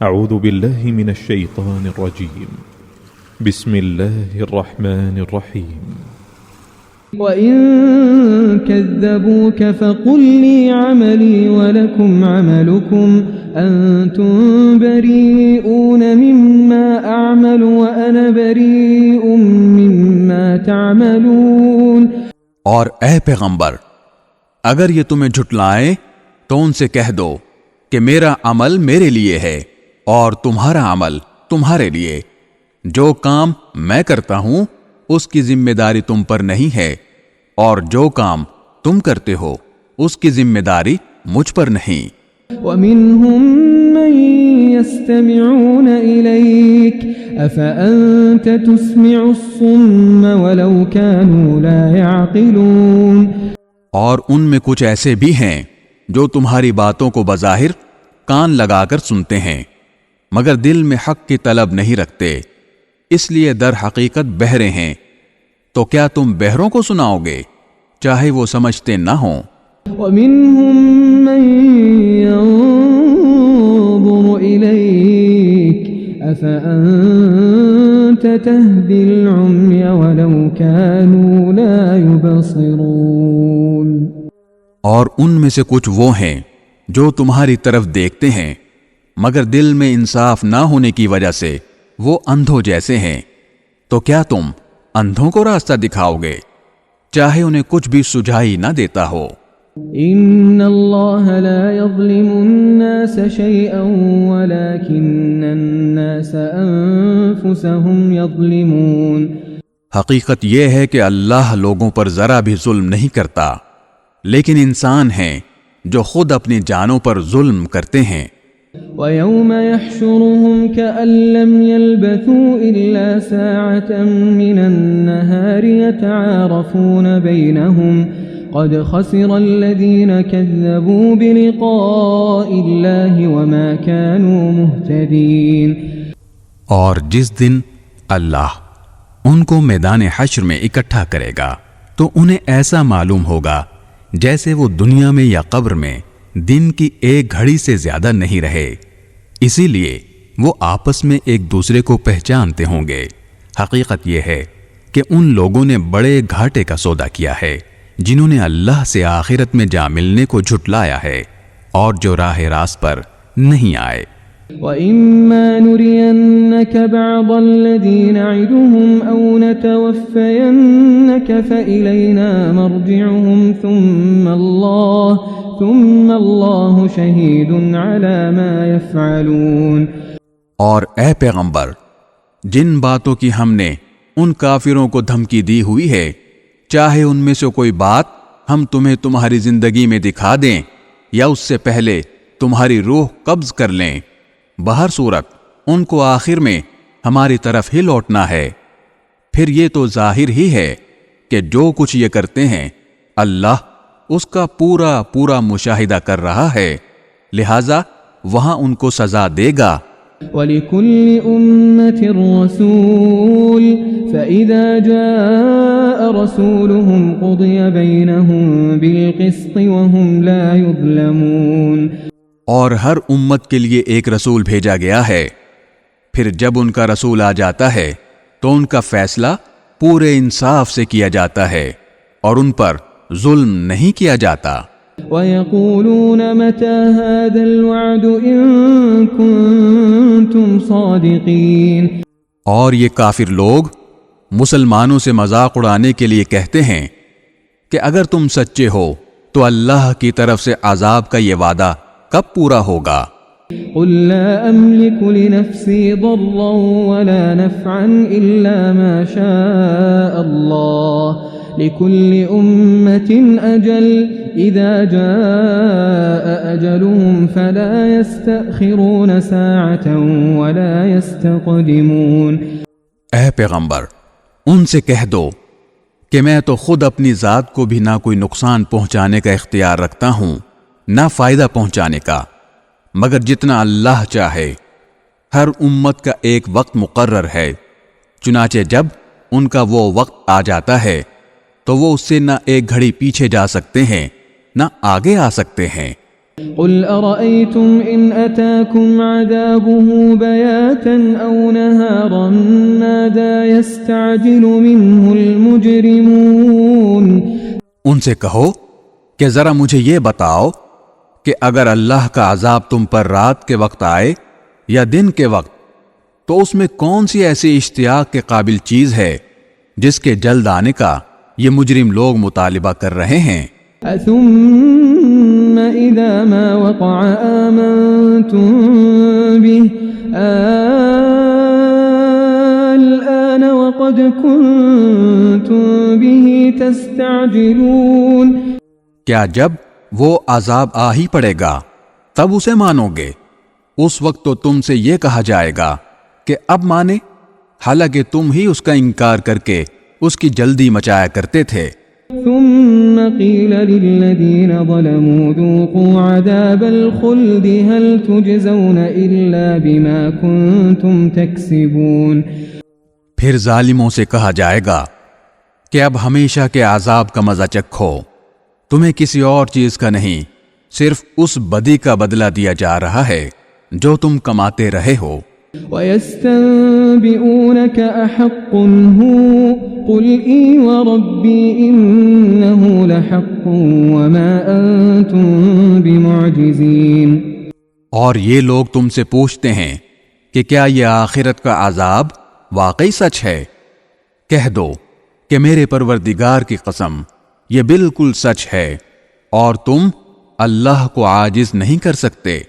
أعوذ بالله من الشيطان الرجيم بسم الله الرحمن الرحيم وَإِن كَذَّبُوكَ فَقُل لِّي عَمَلِي وَلَكُمْ عَمَلُكُمْ أَنتُم بَرِيئُونَ مِمَّا أَعْمَلُ وَأَنَا بَرِيءٌ مِّمَّا تَعْمَلُونَ۔ اور اے پیغمبر، اگر یہ تمہیں جھٹلائیں تو ان سے کہہ دو کہ میرا عمل میرے لیے ہے اور تمہارا عمل تمہارے لیے۔ جو کام میں کرتا ہوں اس کی ذمہ داری تم پر نہیں ہے، اور جو کام تم کرتے ہو اس کی ذمہ داری مجھ پر نہیں۔ وَمِنْهُمْ مَنْ يَسْتَمِعُونَ إِلَيْكَ أَفَأَنْتَ تُسْمِعُ الصُّمَّ وَلَوْ كَانُوا لَا يَعْقِلُونَ۔ اور ان میں کچھ ایسے بھی ہیں جو تمہاری باتوں کو بظاہر کان لگا کر سنتے ہیں، مگر دل میں حق کی طلب نہیں رکھتے، اس لیے در حقیقت بہرے ہیں۔ تو کیا تم بہروں کو سناؤ گے چاہے وہ سمجھتے نہ ہوں؟ وَمِنْهُمْ مَنْ يَنظُرُ إِلَيْكَ أَفَأَنْتَ تَهْدِي الْعُمْيَ وَلَوْ كَانُوا لَا يُبْصِرُونَ۔ اور ان میں سے کچھ وہ ہیں جو تمہاری طرف دیکھتے ہیں، مگر دل میں انصاف نہ ہونے کی وجہ سے وہ اندھوں جیسے ہیں۔ تو کیا تم اندھوں کو راستہ دکھاؤ گے چاہے انہیں کچھ بھی سجھائی نہ دیتا ہو؟ ان اللہ لا یظلم الناس شیئا ولکن الناس انفسهم یظلمون۔ حقیقت یہ ہے کہ اللہ لوگوں پر ذرا بھی ظلم نہیں کرتا، لیکن انسان ہیں جو خود اپنی جانوں پر ظلم کرتے ہیں۔ وَيَوْمَ يَحْشُرُهُمْ كَأَن لَّمْ يَلْبَثُوا إِلَّا سَاعَةً مِّنَ النَّهَارِ يَتَعَارَفُونَ بَيْنَهُمْ قَدْ خَسِرَ الَّذِينَ كَذَّبُوا بِلِقَاءِ اللَّهِ وَمَا كَانُوا مُهْتَدِينَ۔ اور جس دن اللہ ان کو میدان حشر میں اکٹھا کرے گا تو انہیں ایسا معلوم ہوگا جیسے وہ دنیا میں یا قبر میں دن کی ایک گھڑی سے زیادہ نہیں رہے، اسی لیے وہ آپس میں ایک دوسرے کو پہچانتے ہوں گے۔ حقیقت یہ ہے کہ ان لوگوں نے بڑے گھاٹے کا سودا کیا ہے جنہوں نے اللہ سے آخرت میں جا ملنے کو جھٹلایا ہے اور جو راہ راست پر نہیں آئے۔ وَإِمَّا نُرِيَنَّكَ بَعْضَ الَّذِي نَعِدُهُمْ أَوْ نَتَوَفَّيَنَّكَ فَإِلَيْنَا مَرْجِعُهُمْ ثُمَّ اللَّهُ شَهِيدٌ عَلَى مَا يَفْعَلُونَ۔ اور اے پیغمبر، جن باتوں کی ہم نے ان کافروں کو دھمکی دی ہوئی ہے، چاہے ان میں سے کوئی بات ہم تمہیں تمہاری زندگی میں دکھا دیں یا اس سے پہلے تمہاری روح قبض کر لیں، بہر صورت ان کو آخر میں ہماری طرف ہی لوٹنا ہے۔ پھر یہ تو ظاہر ہی ہے کہ جو کچھ یہ کرتے ہیں اللہ اس کا پورا پورا مشاہدہ کر رہا ہے، لہذا وہاں ان کو سزا دے گا۔ وَلِكُلِّ أُمَّةٍ رَّسُولٌ فَإِذَا جَاءَ رَسُولُهُمْ قُضِيَ بَيْنَهُم بِالْقِسْطِ وَهُمْ لَا يُظْلَمُونَ۔ اور ہر امت کے لیے ایک رسول بھیجا گیا ہے، پھر جب ان کا رسول آ جاتا ہے تو ان کا فیصلہ پورے انصاف سے کیا جاتا ہے اور ان پر ظلم نہیں کیا جاتا۔ وَيَقُولُونَ مَتَى هَذَا الْوَعْدُ إِن كُنتُمْ صَادِقِينَ۔ اور یہ کافر لوگ مسلمانوں سے مذاق اڑانے کے لیے کہتے ہیں کہ اگر تم سچے ہو تو اللہ کی طرف سے عذاب کا یہ وعدہ کب پورا ہوگا؟ قُل لَّا أَمْلِكُ لِنَفْسِي ضَرًّا وَلَا نَفْعًا إِلَّا مَا شَاءَ اللَّهُ لِكُلِّ أُمَّةٍ أَجَلٌ إِذَا جَاءَ أَجَلُهُمْ فَلَا يَسْتَأْخِرُونَ سَاعَةً وَلَا يَسْتَقْدِمُونَ۔ اے پیغمبر، ان سے کہہ دو کہ میں تو خود اپنی ذات کو بھی نہ کوئی نقصان پہنچانے کا اختیار رکھتا ہوں نہ فائدہ پہنچانے کا، مگر جتنا اللہ چاہے۔ ہر امت کا ایک وقت مقرر ہے، چنانچہ جب ان کا وہ وقت آ جاتا ہے تو وہ اس سے نہ ایک گھڑی پیچھے جا سکتے ہیں نہ آگے آ سکتے ہیں۔ قل أرأيتم إن أتاكم عذابه بياتا أو نهارا ماذا يستعجل منه المجرمون۔ ان سے کہو کہ ذرا مجھے یہ بتاؤ کہ اگر اللہ کا عذاب تم پر رات کے وقت آئے یا دن کے وقت تو اس میں کون سی ایسی اشتیاق کے قابل چیز ہے جس کے جلد آنے کا یہ مجرم لوگ مطالبہ کر رہے ہیں۔ ثم إذا ما وقع آمنتم به الآن وقد كنتم به تستعجلون۔ کیا جب وہ عذاب آ ہی پڑے گا تب اسے مانو گے؟ اس وقت تو تم سے یہ کہا جائے گا کہ اب مانے، حالانکہ تم ہی اس کا انکار کر کے اس کی جلدی مچایا کرتے تھے۔ ثم قيل للذين ظلموا ذوقوا عذاب الخلد هل تجزون إلا بما كنتم تكسبون۔ پھر ظالموں سے کہا جائے گا کہ اب ہمیشہ کے عذاب کا مزہ چکھو، تمہیں کسی اور چیز کا نہیں، صرف اس بدی کا بدلہ دیا جا رہا ہے جو تم کماتے رہے ہو۔ وَيَسْتَنبِئُونَكَ أَحَقٌّ هُوَ قُلْ إِي وَرَبِّي إِنَّهُ لَحَقٌّ وَمَا أَنْتُمْ بِمُعْجِزِينَ۔ اور یہ لوگ تم سے پوچھتے ہیں کہ کیا یہ آخرت کا عذاب واقعی سچ ہے؟ کہہ دو کہ میرے پروردگار کی قسم یہ بالکل سچ ہے اور تم اللہ کو عاجز نہیں کر سکتے۔